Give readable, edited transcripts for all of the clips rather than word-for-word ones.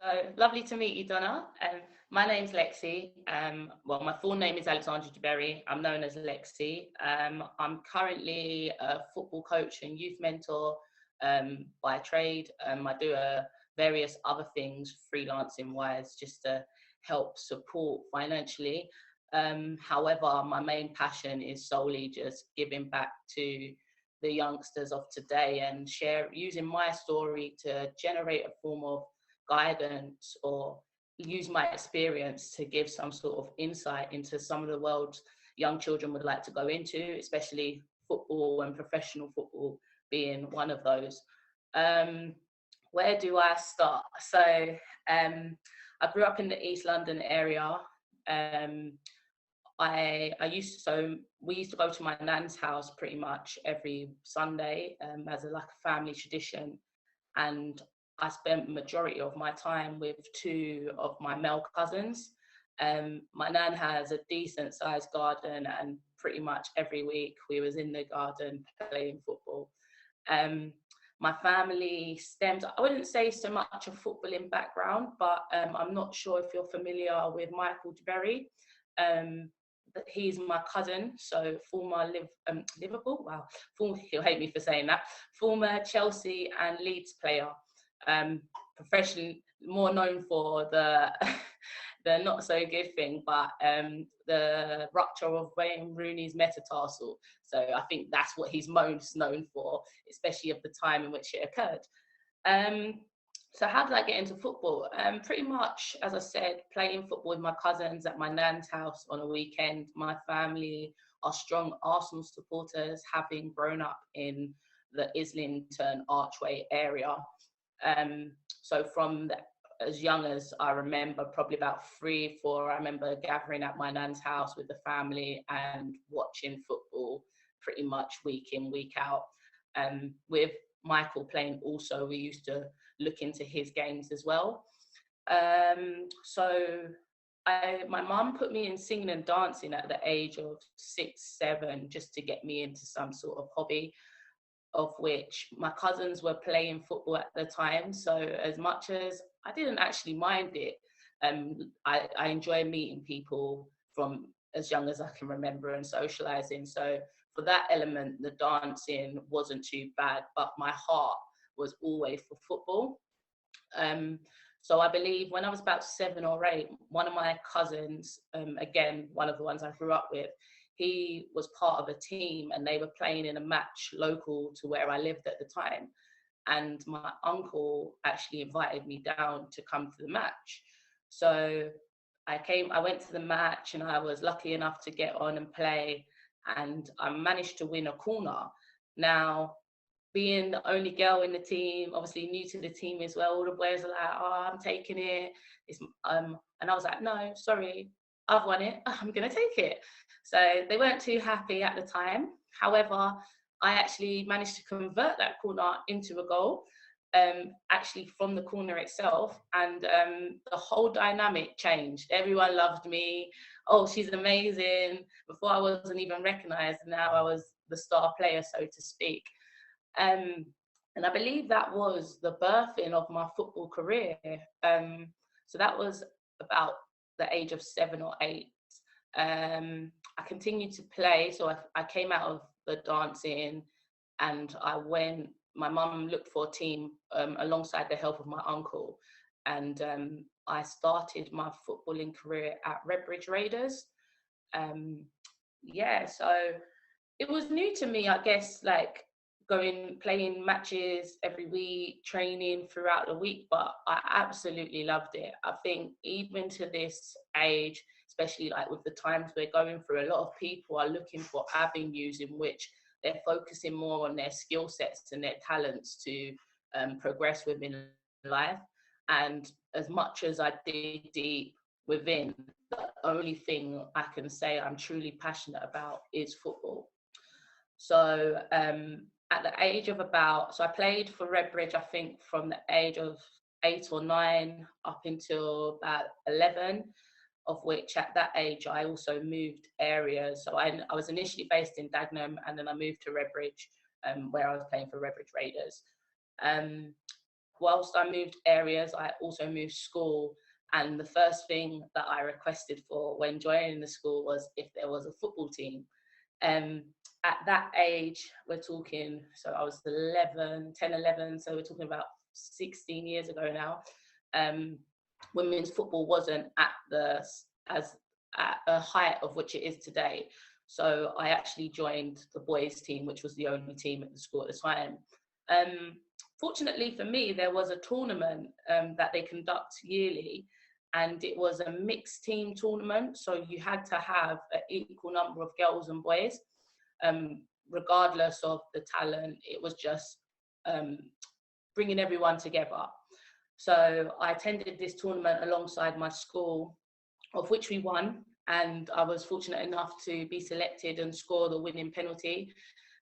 So lovely to meet you, Donna. My name's Lexi. Well, my full name is Lexi Duberry. I'm known as Lexi. I'm currently a football coach and youth mentor by trade. I do various other things freelancing wise just to help support financially. However, my main passion is solely just giving back to the youngsters of today and using my story to generate a form of guidance or use my experience to give some sort of insight into some of the worlds young children would like to go into, especially football and professional football being one of those. Um, where do I start? I grew up in the East London area. Um, so we used to go to my nan's house pretty much every Sunday as like a family tradition, and I spent the majority of my time with two of my male cousins. My nan has a decent sized garden, and pretty much every week we was in the garden playing football. Um, my family stemmed, I wouldn't say so much a footballing background, but I'm not sure if you're familiar with Michael Duberry. He's my cousin, so Liverpool, wow, he'll hate me for saying that, former Chelsea and Leeds player, professionally more known for the the not so good thing, but the rupture of Wayne Rooney's metatarsal. So I think that's what he's most known for, especially of the time in which it occurred. Um, so how did I get into football? Pretty much, as I said, playing football with my cousins at my nan's house on a weekend. My family are strong Arsenal supporters, having grown up in the Islington Archway area. So as young as I remember, probably about 3, 4, I remember gathering at my nan's house with the family and watching football pretty much week in, week out. With Michael playing also, we used to look into his games as well. My mum put me in singing and dancing at the age of 6, 7, just to get me into some sort of hobby, of which my cousins were playing football at the time. So as much as I didn't actually mind it, I enjoy meeting people from as young as I can remember and socializing. So for that element, the dancing wasn't too bad, but my heart was always for football. So I believe when I was about 7 or 8, one of my cousins, again, one of the ones I grew up with, he was part of a team and they were playing in a match local to where I lived at the time. And my uncle actually invited me down to come to the match. So I went to the match and I was lucky enough to get on and play, and I managed to win a corner. Now, being the only girl in the team, obviously new to the team as well, all the boys are like, oh, I'm taking it. And I was like, no, sorry, I've won it. I'm going to take it. So they weren't too happy at the time. However, I actually managed to convert that corner into a goal, actually from the corner itself. And the whole dynamic changed. Everyone loved me. Oh, she's amazing. Before I wasn't even recognized. Now I was the star player, so to speak. And I believe that was the birthing of my football career. So that was about the age of 7 or 8. I continued to play, so I came out of the dancing and my mum looked for a team alongside the help of my uncle, and I started my footballing career at Redbridge Raiders. So it was new to me, I guess, like playing matches every week, training throughout the week, but I absolutely loved it. I think even to this age, especially like with the times we're going through, a lot of people are looking for avenues in which they're focusing more on their skill sets and their talents to progress within life. And as much as I dig deep within, the only thing I can say I'm truly passionate about is football. So at the age of so I played for Redbridge, I think from the age of 8 or 9 up until about 11, of which at that age I also moved areas. So I was initially based in Dagenham, and then I moved to Redbridge, where I was playing for Redbridge Raiders. whilst I moved areas, I also moved school. And the first thing that I requested for when joining the school was if there was a football team. Um, at that age, we're talking, so I was 10, 11, so we're talking about 16 years ago now. Women's football wasn't as at a height of which it is today. So I actually joined the boys team, which was the only team at the school at the time. Fortunately for me, there was a tournament that they conduct yearly, and it was a mixed team tournament. So you had to have an equal number of girls and boys, regardless of the talent. It was just bringing everyone together. So I attended this tournament alongside my school, of which we won. And I was fortunate enough to be selected and score the winning penalty.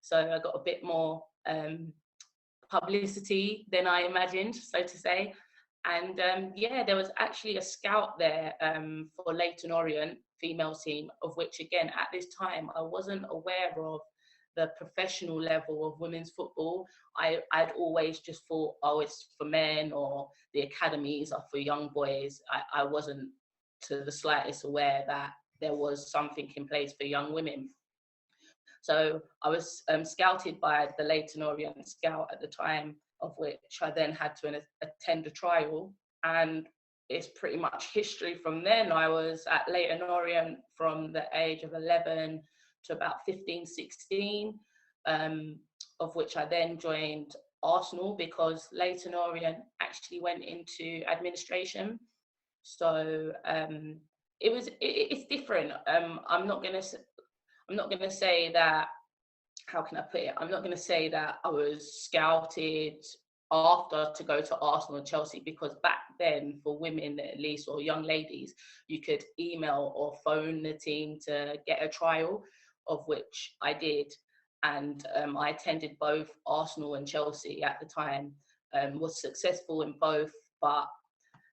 So I got a bit more publicity than I imagined, so to say. And yeah, there was actually a scout there for Leyton Orient female team, of which, again, at this time, I wasn't aware of the professional level of women's football. I'd always just thought, oh, it's for men, or the academies are for young boys. I wasn't to the slightest aware that there was something in place for young women. So I was scouted by the Leyton Orient scout at the time, of which I then had to attend a trial. And it's pretty much history from then. I was at Leyton Orient from the age of 11 to about 15, 16, of which I then joined Arsenal, because Leyton Orient actually went into administration. So it's different. I'm not gonna say that. How can I put it? I'm not gonna say that I was scouted after to go to Arsenal and Chelsea, because back then, for women at least, or young ladies, you could email or phone the team to get a trial, of which I did. And I attended both Arsenal and Chelsea at the time. Was successful in both, but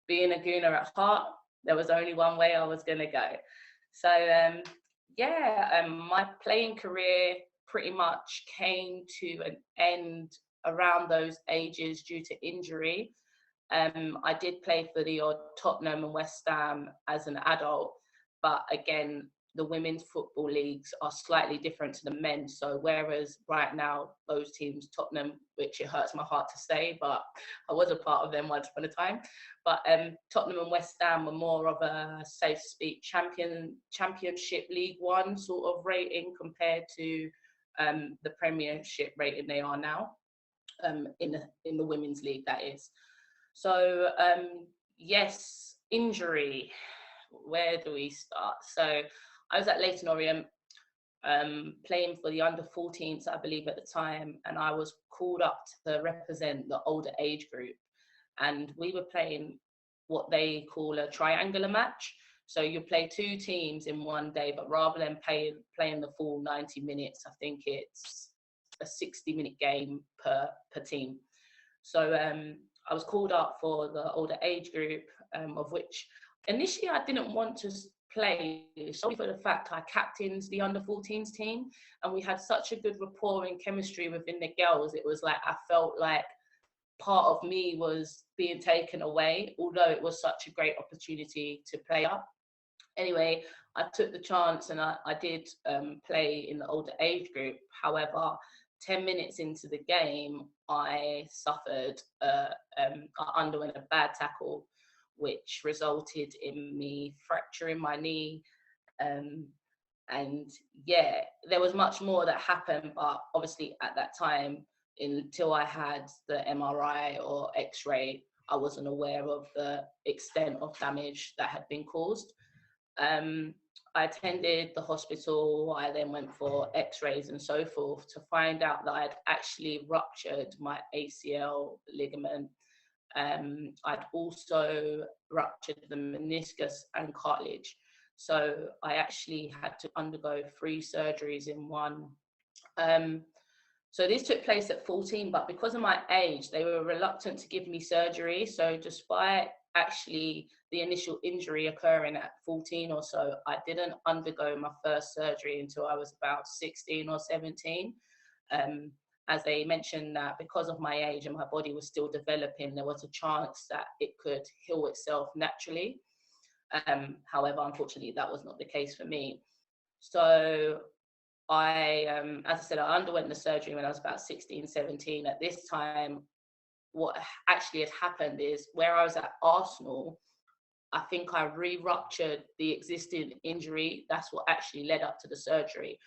being a Gooner at heart, there was only one way I was going to go. So my playing career pretty much came to an end around those ages due to injury. I did play for the odd Tottenham and West Ham as an adult, but again, the women's football leagues are slightly different to the men. So whereas right now, those teams, Tottenham, which it hurts my heart to say, but I was a part of them once upon a time, but Tottenham and West Ham were more of a, so to speak, championship League One sort of rating compared to the Premiership rating they are now, in the women's league, that is. So yes, injury. Where do we start? So I was at Leyton Orient, playing for the under-14s, I believe, at the time, and I was called up to represent the older age group. And we were playing what they call a triangular match. So you play two teams in one day, but rather than playing the full 90 minutes, I think it's a 60-minute game per team. So I was called up for the older age group, of which initially I didn't want to play, solely for the fact I captained the under-14s team, and we had such a good rapport and chemistry within the girls. It was like I felt like part of me was being taken away, although it was such a great opportunity to play up. Anyway, I took the chance, and I did play in the older age group. However, 10 minutes into the game, I suffered, I underwent a bad tackle, which resulted in me fracturing my knee. And yeah, there was much more that happened, but obviously at that time, until I had the MRI or X-ray, I wasn't aware of the extent of damage that had been caused. I attended the hospital. I then went for X-rays and so forth to find out that I'd actually ruptured my ACL ligament. I'd also ruptured the meniscus and cartilage. So I actually had to undergo 3 surgeries in one. So this took place at 14, but because of my age, they were reluctant to give me surgery. So despite actually the initial injury occurring at 14 or so, I didn't undergo my first surgery until I was about 16 or 17. as they mentioned that because of my age and my body was still developing, there was a chance that it could heal itself naturally. However, unfortunately, that was not the case for me. So as I said, I underwent the surgery when I was about 16, 17. At this time, what actually had happened is where I was at Arsenal, I think I re-ruptured the existing injury. That's what actually led up to the surgery.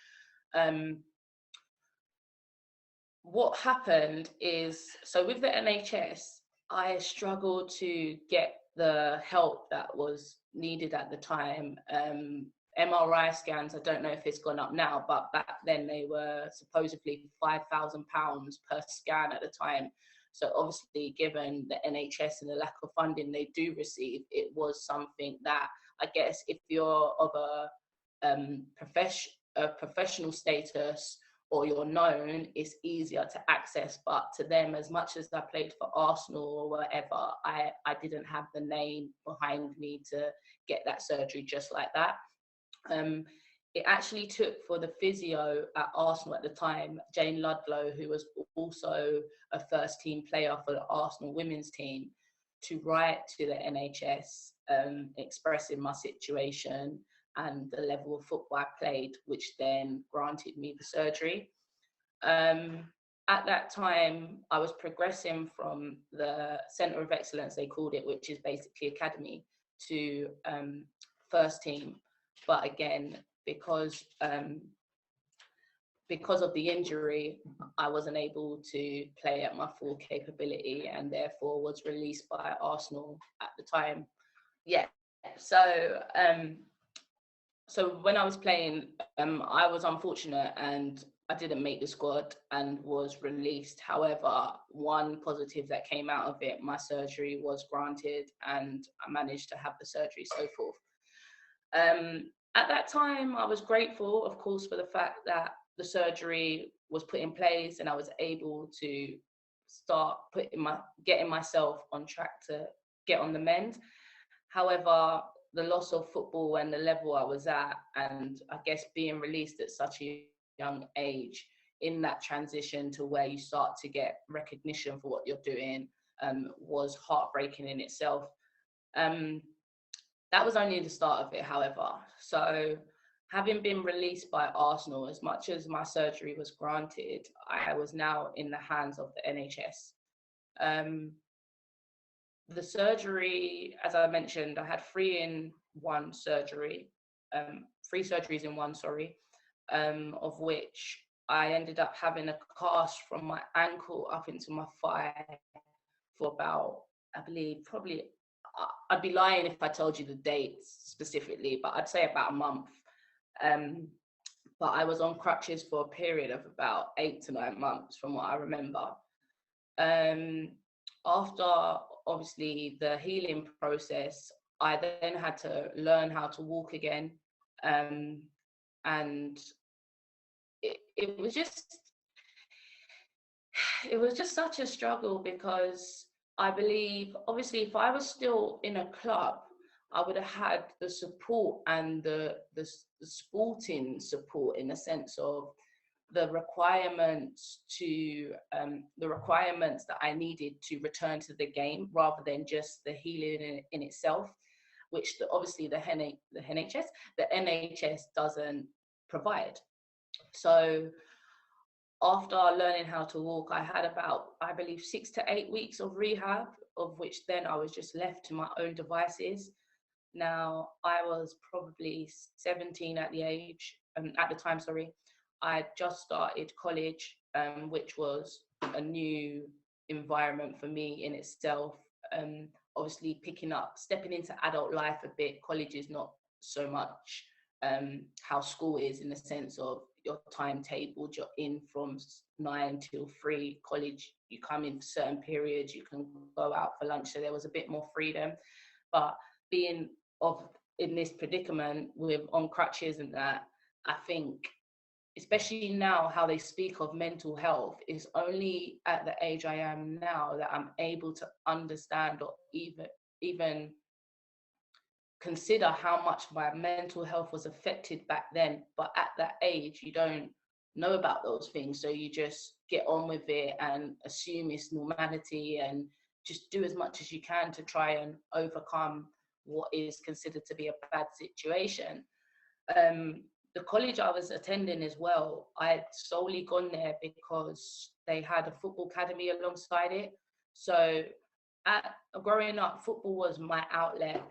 What happened is, so with the NHS, I struggled to get the help that was needed at the time. MRI scans, I don't know if it's gone up now, but back then they were supposedly £5,000 per scan at the time. So obviously, given the NHS and the lack of funding they do receive, it was something that I guess if you're of a professional status or you're known, it's easier to access. But to them, as much as I played for Arsenal or whatever, I didn't have the name behind me to get that surgery just like that. It actually took for the physio at Arsenal at the time, Jane Ludlow, who was also a first team player for the Arsenal women's team, to write to the NHS expressing my situation and the level of football I played, which then granted me the surgery. At that time, I was progressing from the Centre of Excellence, they called it, which is basically academy, to first team. But again, because of the injury, I wasn't able to play at my full capability and therefore was released by Arsenal at the time. Yeah, so when I was playing, I was unfortunate and I didn't make the squad and was released. However, one positive that came out of it, my surgery was granted and I managed to have the surgery, so forth. At that time, I was grateful, of course, for the fact that the surgery was put in place and I was able to start getting myself on track to get on the mend. However, the loss of football and the level I was at, and I guess being released at such a young age, in that transition to where you start to get recognition for what you're doing, was heartbreaking in itself. That was only the start of it, however. So having been released by Arsenal, as much as my surgery was granted, I was now in the hands of the NHS. The surgery, as I mentioned, I had three surgeries in one, of which I ended up having a cast from my ankle up into my thigh for about, I believe, probably, I'd be lying if I told you the dates specifically, but I'd say about a month. But I was on crutches for a period of about 8 to 9 months from what I remember. After obviously the healing process, I then had to learn how to walk again. And it was just such a struggle, because I believe, obviously, if I was still in a club, I would have had the support and the sporting support, in the sense of the requirements that I needed to return to the game, rather than just the healing in itself, which obviously the NHS doesn't provide. So after learning how to walk, I had about, I believe, 6 to 8 weeks of rehab, of which then I was just left to my own devices. Now, I was probably 17 at the time. I had just started college, which was a new environment for me in itself. Obviously, stepping into adult life a bit. College is not so much how school is, in the sense of your timetable. You're in from 9 till 3. College, you come in for certain periods, you can go out for lunch, so there was a bit more freedom. But being in this predicament with on crutches and that, I think, especially now, how they speak of mental health, is only at the age I am now that I'm able to understand or even consider how much my mental health was affected back then. But at that age, you don't know about those things. So you just get on with it and assume it's normality and just do as much as you can to try and overcome what is considered to be a bad situation. The college I was attending as well, I'd solely gone there because they had a football academy alongside it. So growing up, football was my outlet,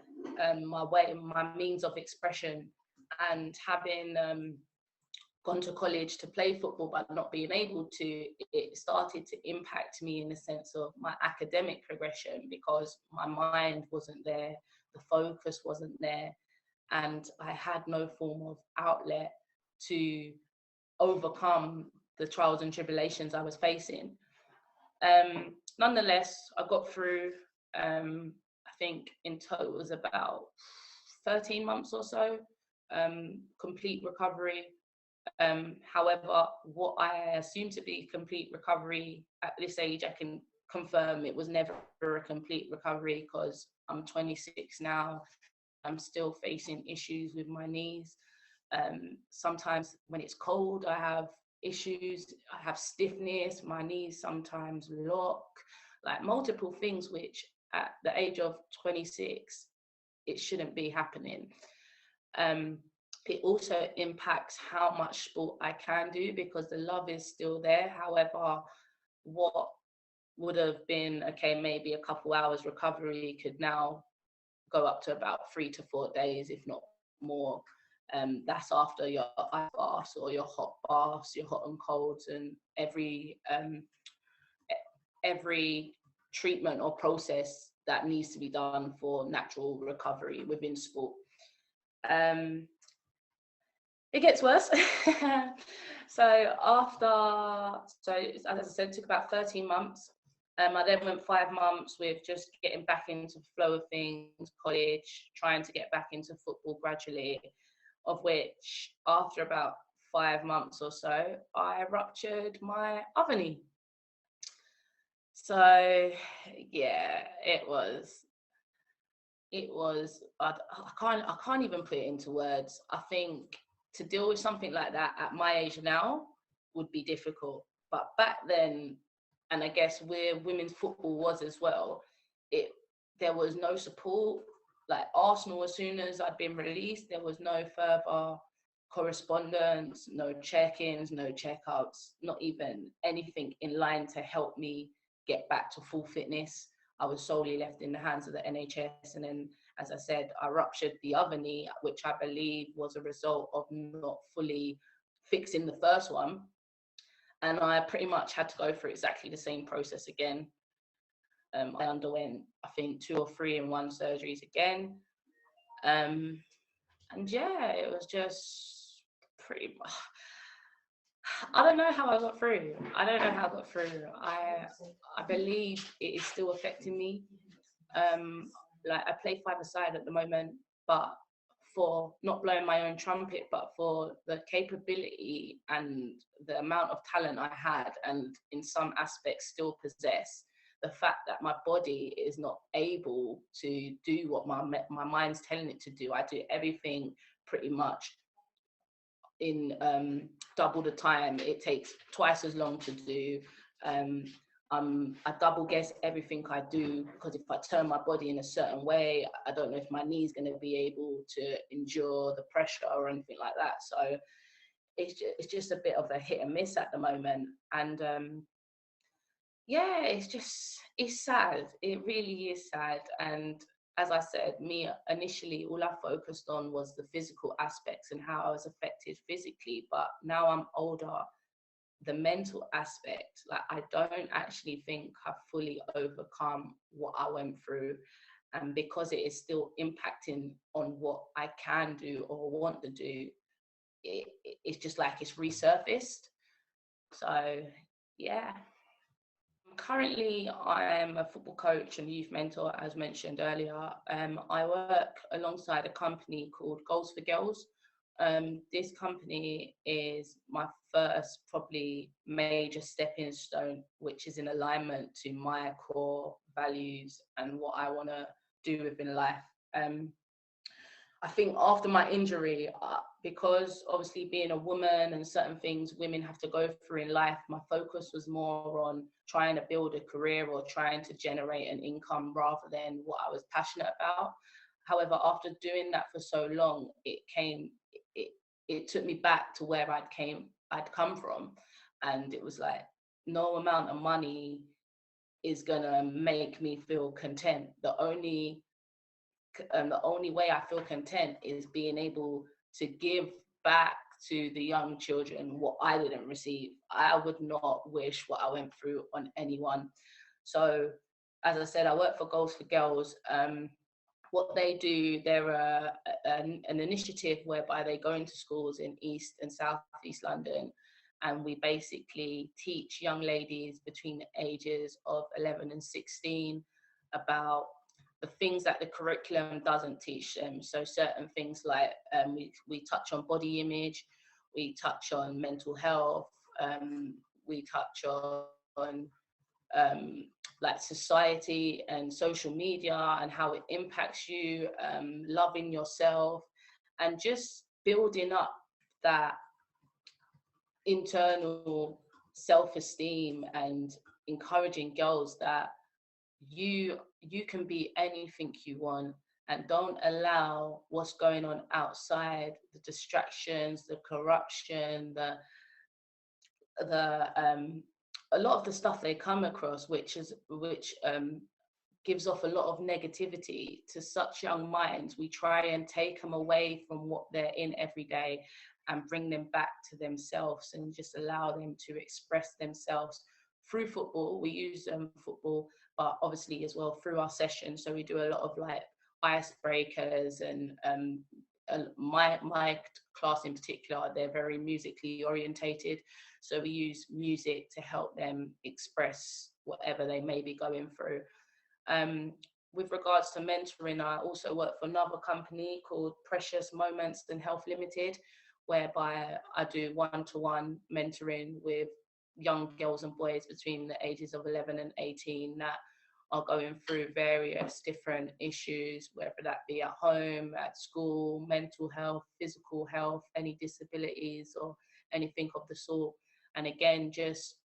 my way, my means of expression. And having gone to college to play football but not being able to, it started to impact me in the sense of my academic progression, because my mind wasn't there, the focus wasn't there, and I had no form of outlet to overcome the trials and tribulations I was facing. Nonetheless, I got through. I think in total it was about 13 months or so, complete recovery. However, what I assumed to be complete recovery at this age, I can confirm it was never a complete recovery, because I'm 26 now. I'm still facing issues with my knees. Sometimes when it's cold, I have issues. I have stiffness. My knees sometimes lock, like multiple things, which at the age of 26, it shouldn't be happening. It also impacts how much sport I can do, because the love is still there. However, what would have been, okay, maybe a couple hours recovery could now go up to about 3 to 4 days, if not more. That's after your ice baths or your hot baths, your hot and colds, and every treatment or process that needs to be done for natural recovery within sport. It gets worse. So as I said, it took about 13 months. I then went 5 months with just getting back into the flow of things, college, trying to get back into football gradually, of which after about 5 months or so, I ruptured my other knee. So yeah, it was, I can't even put it into words. I think to deal with something like that at my age now would be difficult. But back then, and I guess where women's football was as well, there was no support. Like Arsenal, as soon as I'd been released, there was no further correspondence, no check-ins, no checkups, not even anything in line to help me get back to full fitness. I was solely left in the hands of the NHS. And then, as I said, I ruptured the other knee, which I believe was a result of not fully fixing the first one. And I pretty much had to go through exactly the same process again. I underwent, I think, 2 or 3 in one surgeries again. And yeah, it was just pretty much, I don't know how I got through. I believe it is still affecting me. Like I play 5-a-side at the moment, but for not blowing my own trumpet, but for the capability and the amount of talent I had, and in some aspects still possess, the fact that my body is not able to do what my mind's telling it to do. I do everything pretty much in double the time. It takes twice as long to do. I double guess everything I do, because if I turn my body in a certain way, I don't know if my knee's going to be able to endure the pressure or anything like that. So it's just a bit of a hit and miss at the moment. And yeah, it's sad. It really is sad. And as I said, me initially, all I focused on was the physical aspects and how I was affected physically. But now I'm older, the mental aspect, like I don't actually think I've fully overcome what I went through. And because it is still impacting on what I can do or want to do, it's just like it's resurfaced. So yeah. Currently, I'm a football coach and youth mentor, as mentioned earlier. I work alongside a company called Goals for Girls. This company is my first, probably major stepping stone, which is in alignment to my core values and what I want to do within life. I think after my injury, because obviously being a woman and certain things women have to go through in life, my focus was more on trying to build a career or trying to generate an income rather than what I was passionate about. However, after doing that for so long, it, it took me back to where I'd come from. And it was like, no amount of money is gonna make me feel content. The only way I feel content is being able to give back to the young children what I didn't receive. I would not wish what I went through on anyone. So, as I said, I work for Goals for Girls. What they do, they're an initiative whereby they go into schools in East and South East London, and we basically teach young ladies between the ages of 11 and 16 about the things that the curriculum doesn't teach them. So certain things like we touch on body image, we touch on mental health, we touch on like society and social media and how it impacts you, loving yourself, and just building up that internal self-esteem and encouraging girls that you can be anything you want, and don't allow what's going on outside, the distractions, the corruption, the a lot of the stuff they come across, which gives off a lot of negativity to such young minds. We try and take them away from what they're in every day and bring them back to themselves and just allow them to express themselves through football. We use football, but obviously as well through our sessions. So we do a lot of like icebreakers, and my class in particular, they're very musically orientated. So we use music to help them express whatever they may be going through. With regards to mentoring, I also work for another company called Precious Moments and Health Limited, whereby I do one-to-one mentoring with young girls and boys between the ages of 11 and 18 that are going through various different issues, whether that be at home, at school, mental health, physical health, any disabilities or anything of the sort. And again, just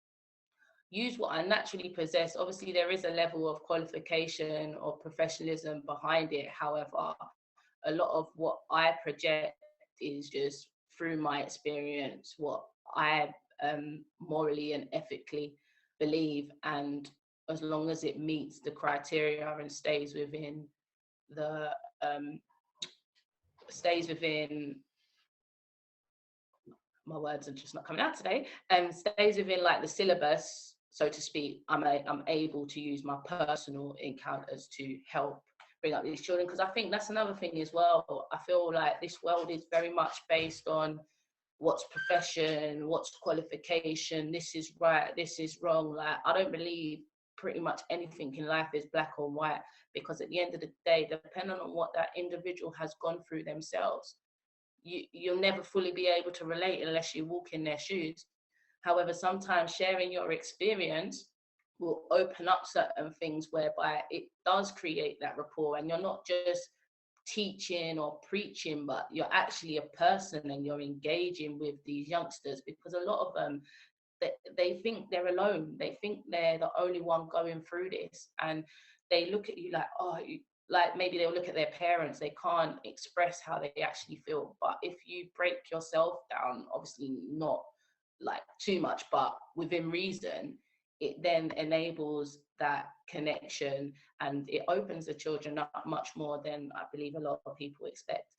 use what I naturally possess. Obviously, there is a level of qualification or professionalism behind it. However, a lot of what I project is just through my experience, what I morally and ethically believe. And as long as it meets the criteria and stays within the my words are just not coming out today, and stays within like the syllabus, so to speak, I'm able to use my personal encounters to help bring up these children. Because I think that's another thing as well. I feel like this world is very much based on what's profession, what's qualification, this is right, this is wrong. Like, I don't believe pretty much anything in life is black or white, because at the end of the day, depending on what that individual has gone through themselves, you'll never fully be able to relate unless you walk in their shoes. However, sometimes sharing your experience will open up certain things whereby it does create that rapport, and you're not just teaching or preaching, but you're actually a person and you're engaging with these youngsters, because a lot of them, they think they're alone. They think they're the only one going through this, and they look at you like, oh, like maybe they'll look at their parents, they can't express how they actually feel. But if you break yourself down, obviously not like too much, but within reason, it then enables that connection and it opens the children up much more than I believe a lot of people expect.